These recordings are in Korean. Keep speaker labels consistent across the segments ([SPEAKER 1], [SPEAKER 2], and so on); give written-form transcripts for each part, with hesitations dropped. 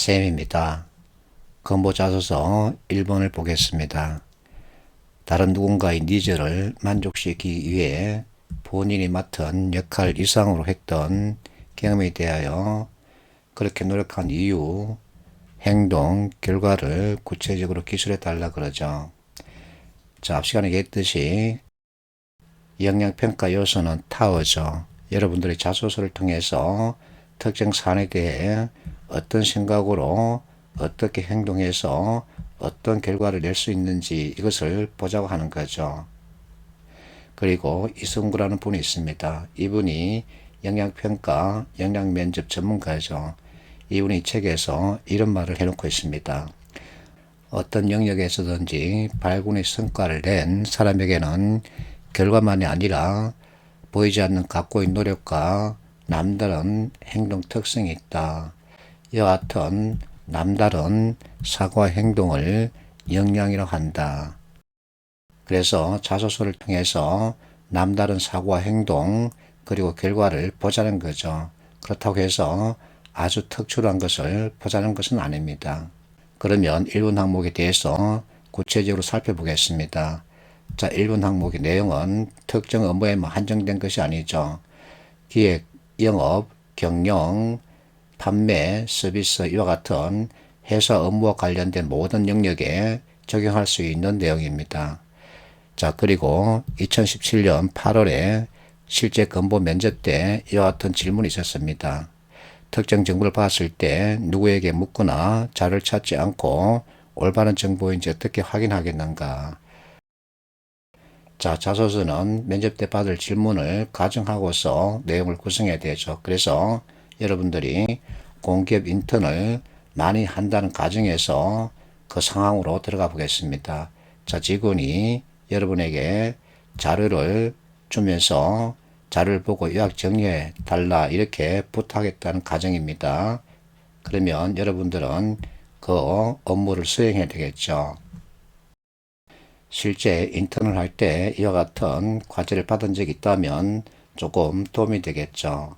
[SPEAKER 1] 아쌤입니다. 근보자소서 1번을 보겠습니다. 다른 누군가의 니즈를 만족시키기 위해 본인이 맡은 역할 이상으로 했던 경험에 대하여 그렇게 노력한 이유, 행동, 결과를 구체적으로 기술해 달라 그러죠. 자, 앞 시간에 얘기했듯이 역량평가 요소는 타워죠. 여러분들의 자소서를 통해서 특정 사안에 대해 어떤 생각으로 어떻게 행동해서 어떤 결과를 낼 수 있는지 이것을 보자고 하는 거죠. 그리고 이승구라는 분이 있습니다. 이분이 역량평가, 역량면접 전문가죠. 이분이 책에서 이런 말을 해놓고 있습니다. 어떤 영역에서든지 발군의 성과를 낸 사람에게는 결과만이 아니라 보이지 않는 각고의 노력과 남다른 행동 특성이 있다. 이와 같은 남다른 사고와 행동을 역량이라고 한다. 그래서 자소서를 통해서 남다른 사고와 행동 그리고 결과를 보자는 거죠. 그렇다고 해서 아주 특출한 것을 보자는 것은 아닙니다. 그러면 1번 항목에 대해서 구체적으로 살펴보겠습니다. 자, 1번 항목의 내용은 특정 업무에만 한정된 것이 아니죠. 기획, 영업, 경영, 판매, 서비스 이와 같은 회사 업무와 관련된 모든 영역에 적용할 수 있는 내용입니다. 자, 그리고 2017년 8월에 실제 근보 면접 때 이와 같은 질문이 있었습니다. 특정 정보를 봤을 때 누구에게 묻거나 자료를 찾지 않고 올바른 정보인지 어떻게 확인하겠는가? 자, 자소서는 면접 때 받을 질문을 가정하고서 내용을 구성해야 되죠. 그래서 여러분들이 공기업 인턴을 많이 한다는 가정에서 그 상황으로 들어가 보겠습니다. 자, 직원이 여러분에게 자료를 주면서 자료를 보고 요약 정리해 달라 이렇게 부탁했다는 가정입니다. 그러면 여러분들은 그 업무를 수행해야 되겠죠. 실제 인턴을 할 때 이와 같은 과제를 받은 적이 있다면 조금 도움이 되겠죠.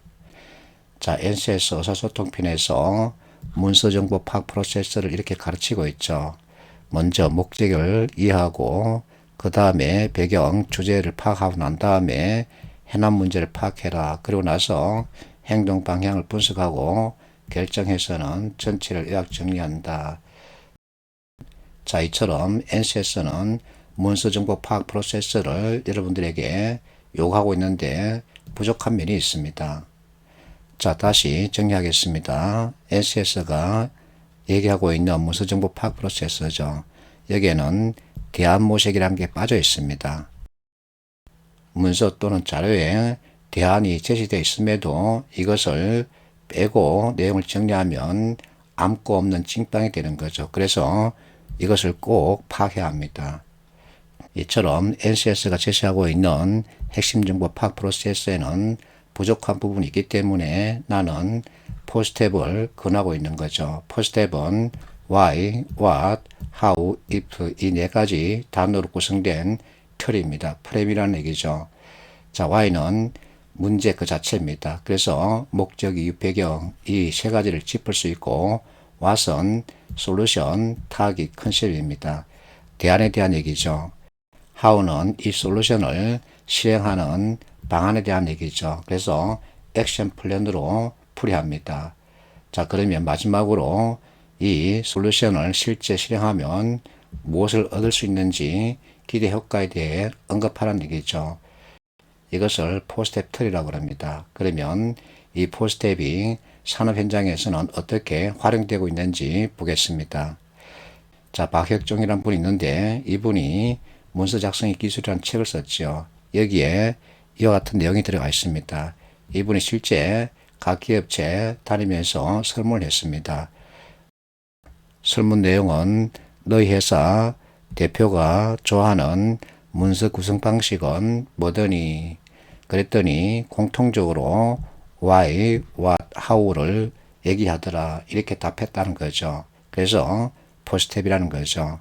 [SPEAKER 1] 자, NCS 의사소통편에서 문서정보 파악 프로세스를 이렇게 가르치고 있죠. 먼저 목적을 이해하고 그 다음에 배경, 주제를 파악하고 난 다음에 해남 문제를 파악해라. 그리고 나서 행동 방향을 분석하고 결정해서는 전체를 요약 정리한다. 자, 이처럼 NCS는 문서정보 파악 프로세스를 여러분들에게 요구하고 있는데 부족한 면이 있습니다. 자, 다시 정리하겠습니다. NCS가 얘기하고 있는 문서정보 파악 프로세스죠. 여기에는 대안모색이라는 게 빠져 있습니다. 문서 또는 자료에 대안이 제시되어 있음에도 이것을 빼고 내용을 정리하면 암고 없는 찐빵이 되는 거죠. 그래서 이것을 꼭 파악해야 합니다. 이처럼 NCS가 제시하고 있는 핵심 정보 파악 프로세스에는 부족한 부분이 있기 때문에 나는 포스텝을 권하고 있는 거죠. 포스텝은 why, what, how, if 이 네 가지 단어로 구성된 틀입니다. 프레임이라는 얘기죠. 자, why는 문제 그 자체입니다. 그래서 목적, 이유, 배경 이 세 가지를 짚을 수 있고 what은 솔루션, 타깃, 컨셉입니다. 대안에 대한 얘기죠. how는 이 솔루션을 실행하는 방안에 대한 얘기죠. 그래서 액션 플랜으로 풀이합니다. 자, 그러면 마지막으로 이 솔루션을 실제 실행하면 무엇을 얻을 수 있는지 기대 효과에 대해 언급하라는 얘기죠. 이것을 포스텝 틀이라고 합니다. 그러면 이 포스텝이 산업 현장에서는 어떻게 활용되고 있는지 보겠습니다. 자, 박혁종이라는 분이 있는데 이분이 문서 작성의 기술이라는 책을 썼죠. 여기에 이와 같은 내용이 들어가 있습니다. 이분이 실제 각 기업체 다니면서 설문을 했습니다. 설문 내용은 너희 회사 대표가 좋아하는 문서 구성 방식은 뭐더니? 그랬더니 공통적으로 why, what, how를 얘기하더라. 이렇게 답했다는 거죠. 그래서 포스텝이라는 거죠.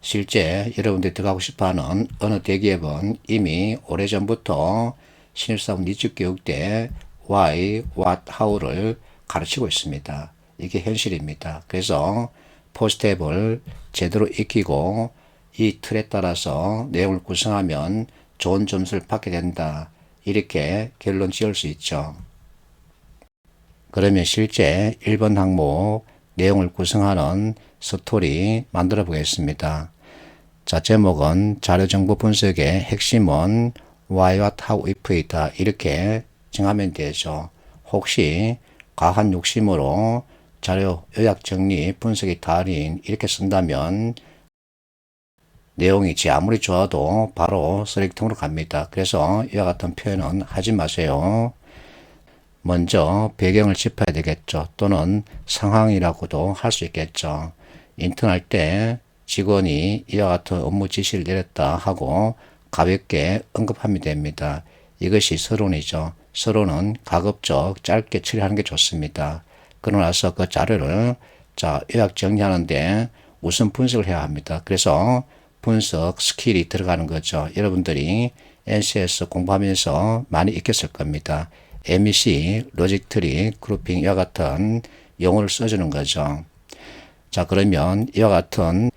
[SPEAKER 1] 실제 여러분들이 들어가고 싶어하는 어느 대기업은 이미 오래전부터 신입사원 이직 교육 때 why, what, how를 가르치고 있습니다. 이게 현실입니다. 그래서 포스트앱을 제대로 익히고 이 틀에 따라서 내용을 구성하면 좋은 점수를 받게 된다. 이렇게 결론 지을 수 있죠. 그러면 실제 1번 항목 내용을 구성하는 스토리 만들어 보겠습니다. 자, 제목은 자료 정보 분석의 핵심은 why, what, how, if이다. 이렇게 정하면 되죠. 혹시 과한 욕심으로 자료 요약 정리 분석의 달인 이렇게 쓴다면 내용이 아무리 좋아도 바로 쓰레기통으로 갑니다. 그래서 이와 같은 표현은 하지 마세요. 먼저 배경을 짚어야 되겠죠. 또는 상황이라고도 할 수 있겠죠. 인턴할 때 직원이 이와 같은 업무 지시를 내렸다 하고 가볍게 언급하면 됩니다. 이것이 서론이죠. 서론은 가급적 짧게 처리하는 게 좋습니다. 그러고 나서 그 자료를 요약 정리하는데 우선 분석을 해야 합니다. 그래서 분석 스킬이 들어가는 거죠. 여러분들이 NCS 공부하면서 많이 익혔을 겁니다. MEC, 로직 트리, 그룹핑 이와 같은 용어를 써주는 거죠. 자, 그러면 이와 같은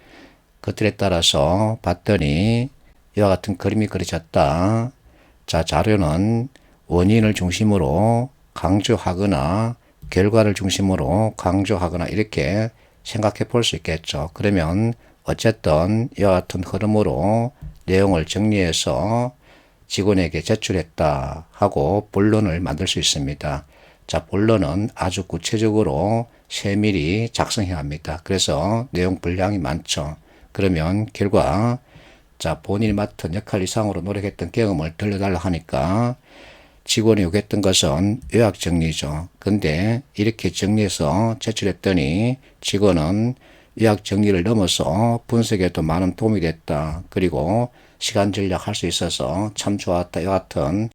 [SPEAKER 1] 것들에 따라서 봤더니 이와 같은 그림이 그려졌다. 자, 자료는 원인을 중심으로 강조하거나 결과를 중심으로 강조하거나 이렇게 생각해 볼 수 있겠죠. 그러면 어쨌든 이와 같은 흐름으로 내용을 정리해서 직원에게 제출했다 하고 본론을 만들 수 있습니다. 자, 본론은 아주 구체적으로 세밀히 작성해야 합니다. 그래서 내용 분량이 많죠. 그러면 결과 본인이 맡은 역할 이상으로 노력했던 경험을 들려달라 하니까 직원이 요구했던 것은 요약 정리죠. 근데 이렇게 정리해서 제출했더니 직원은 요약 정리를 넘어서 분석에도 많은 도움이 됐다. 그리고 시간 절약할 수 있어서 참 좋았다. 이와 같은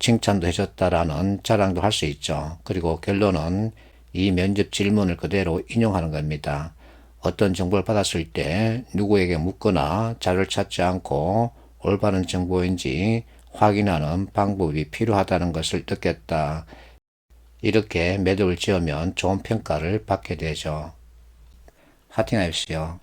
[SPEAKER 1] 칭찬도 해줬다라는 자랑도 할 수 있죠. 그리고 결론은 이 면접 질문을 그대로 인용하는 겁니다. 어떤 정보를 받았을 때 누구에게 묻거나 자료를 찾지 않고 올바른 정보인지 확인하는 방법이 필요하다는 것을 느꼈다. 이렇게 매듭을 지으면 좋은 평가를 받게 되죠. 화이팅 하십시오.